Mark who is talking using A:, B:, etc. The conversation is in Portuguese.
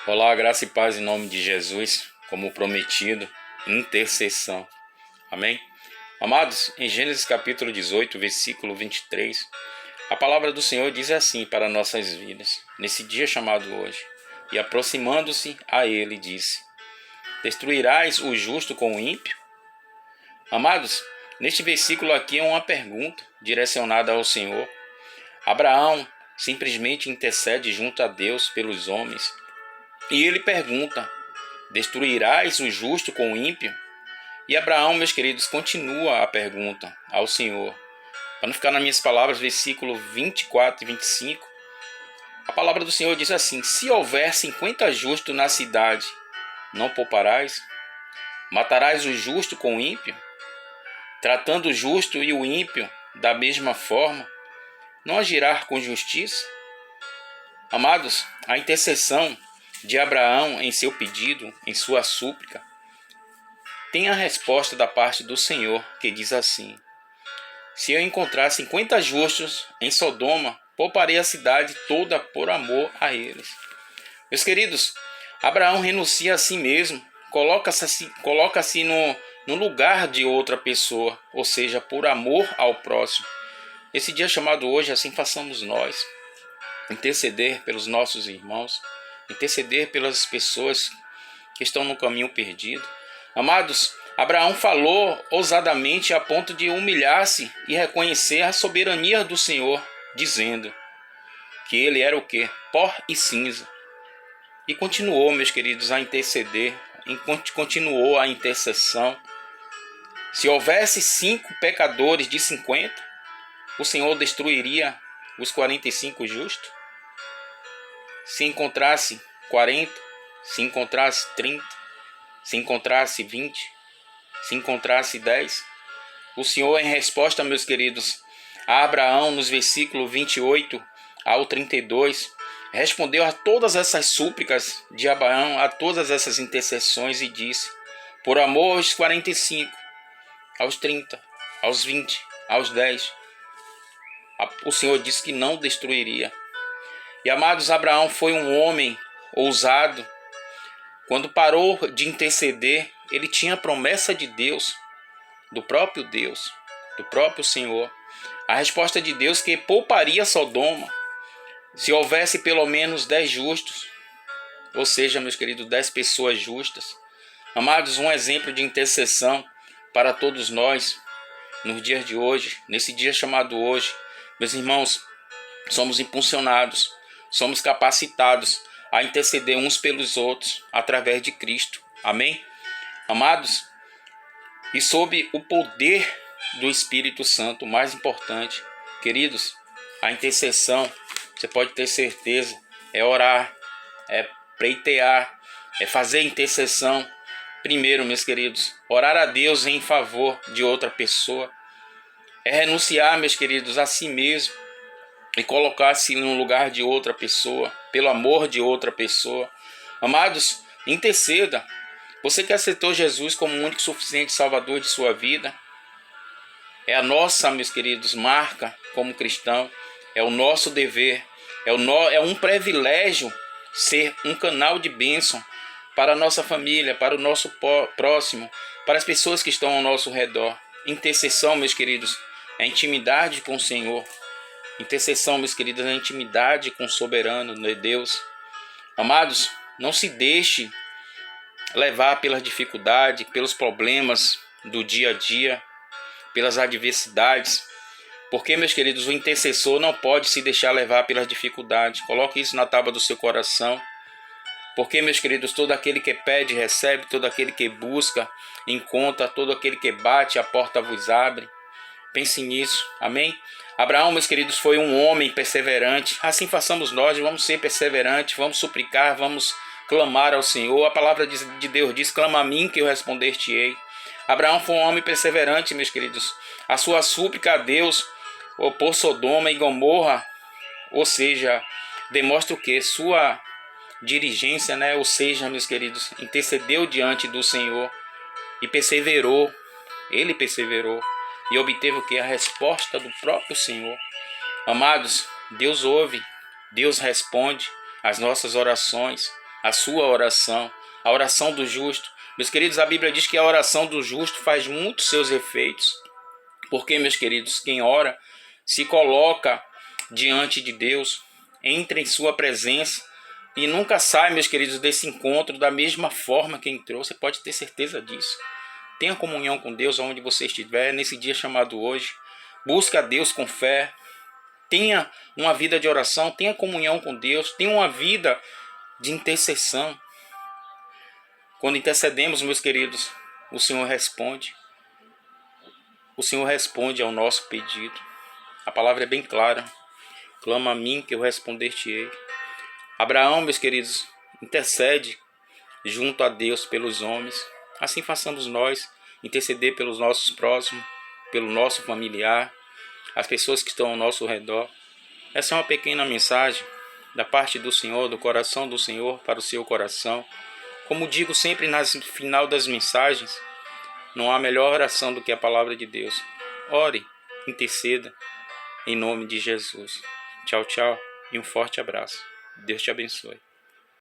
A: Olá, graça e paz em nome de Jesus, como prometido, intercessão. Amém? Amados, em Gênesis capítulo 18, versículo 23, a palavra do Senhor diz assim para nossas vidas, nesse dia chamado hoje. E aproximando-se a ele, disse: Destruirás o justo com o ímpio? Amados, neste versículo aqui é uma pergunta direcionada ao Senhor. Abraão simplesmente intercede junto a Deus pelos homens. E ele pergunta: Destruirás o justo com o ímpio? E Abraão, meus queridos, continua a pergunta ao Senhor. Para não ficar nas minhas palavras, versículo 24 e 25, a palavra do Senhor diz assim: Se houver 50 justos na cidade, não pouparás? Matarás o justo com o ímpio? Tratando o justo e o ímpio da mesma forma, não agirá com justiça? Amados, a intercessão de Abraão em seu pedido, em sua súplica, tem a resposta da parte do Senhor, que diz assim: Se eu encontrar 50 justos em Sodoma, pouparei a cidade toda por amor a eles. Meus queridos, Abraão renuncia a si mesmo, coloca-se no lugar de outra pessoa, ou seja, por amor ao próximo. Esse dia chamado hoje, assim façamos nós, interceder pelos nossos irmãos, interceder pelas pessoas que estão no caminho perdido. Amados, Abraão falou ousadamente a ponto de humilhar-se e reconhecer a soberania do Senhor, dizendo que ele era o quê? Pó e cinza. E continuou, meus queridos, a interceder, continuou a intercessão. Se houvesse 5 pecadores de 50, o Senhor destruiria os 45 justos? Se encontrasse 40, se encontrasse 30, se encontrasse 20, se encontrasse 10, o Senhor, em resposta, meus queridos, a Abraão, nos versículos 28 ao 32, respondeu a todas essas súplicas de Abraão, a todas essas intercessões e disse: Por amor aos 45, aos 30, aos 20, aos 10, o Senhor disse que não destruiria. E amados, Abraão foi um homem ousado. Quando parou de interceder, ele tinha a promessa de Deus, do próprio Senhor. A resposta de Deus que pouparia Sodoma se houvesse pelo menos 10 justos, ou seja, meus queridos, 10 pessoas justas. Amados, um exemplo de intercessão para todos nós nos dias de hoje, nesse dia chamado hoje. Meus irmãos, somos impulsionados, somos capacitados a interceder uns pelos outros através de Cristo. Amém? Amados, e sob o poder do Espírito Santo, o mais importante, queridos, a intercessão, você pode ter certeza, é orar, é pleitear, é fazer intercessão. Primeiro, meus queridos, orar a Deus em favor de outra pessoa, é renunciar, meus queridos, a si mesmo e colocar-se no lugar de outra pessoa, pelo amor de outra pessoa. Amados, interceda. Você que aceitou Jesus como o único suficiente Salvador de sua vida, é a nossa, meus queridos, marca como cristão, é o nosso dever, é um privilégio ser um canal de bênção para a nossa família, para o nosso próximo, para as pessoas que estão ao nosso redor. Intercessão, meus queridos, é intimidade com o Senhor. Intercessão, meus queridos, é intimidade com o soberano de Deus. Amados, não se deixe levar pelas dificuldades, pelos problemas do dia a dia, pelas adversidades. Porque, meus queridos, o intercessor não pode se deixar levar pelas dificuldades. Coloque isso na tábua do seu coração. Porque, meus queridos, todo aquele que pede, recebe. Todo aquele que busca, encontra. Todo aquele que bate, a porta vos abre. Pense nisso. Amém? Abraão, meus queridos, foi um homem perseverante. Assim façamos nós, vamos ser perseverantes, vamos suplicar, vamos clamar ao Senhor. A palavra de Deus diz: clama a mim que eu responder-te-ei. Abraão foi um homem perseverante, meus queridos. A sua súplica a Deus por Sodoma e Gomorra, ou seja, demonstra o que? Sua diligência, né? Ou seja, meus queridos, intercedeu diante do Senhor e perseverou. Ele perseverou e obteve o que? A resposta do próprio Senhor. Amados, Deus ouve, Deus responde às nossas orações. a sua oração, a oração do justo. Meus queridos, a Bíblia diz que a oração do justo faz muitos seus efeitos. Porque, meus queridos, quem ora se coloca diante de Deus, entra em sua presença e nunca sai, meus queridos, desse encontro da mesma forma que entrou. Você pode ter certeza disso. Tenha comunhão com Deus onde você estiver, nesse dia chamado hoje. Busque a Deus com fé. Tenha uma vida de oração, tenha comunhão com Deus, tenha uma vida de intercessão. Quando intercedemos, meus queridos, o Senhor responde. O Senhor responde ao nosso pedido. A palavra é bem clara. Clama a mim que eu responder-te-ei. Abraão, meus queridos, intercede junto a Deus pelos homens. Assim façamos nós, interceder pelos nossos próximos, pelo nosso familiar, as pessoas que estão ao nosso redor. Essa é uma pequena mensagem da parte do Senhor, do coração do Senhor para o seu coração. Como digo sempre no final das mensagens, não há melhor oração do que a palavra de Deus. Ore, interceda, em nome de Jesus. Tchau, tchau e um forte abraço. Deus te abençoe.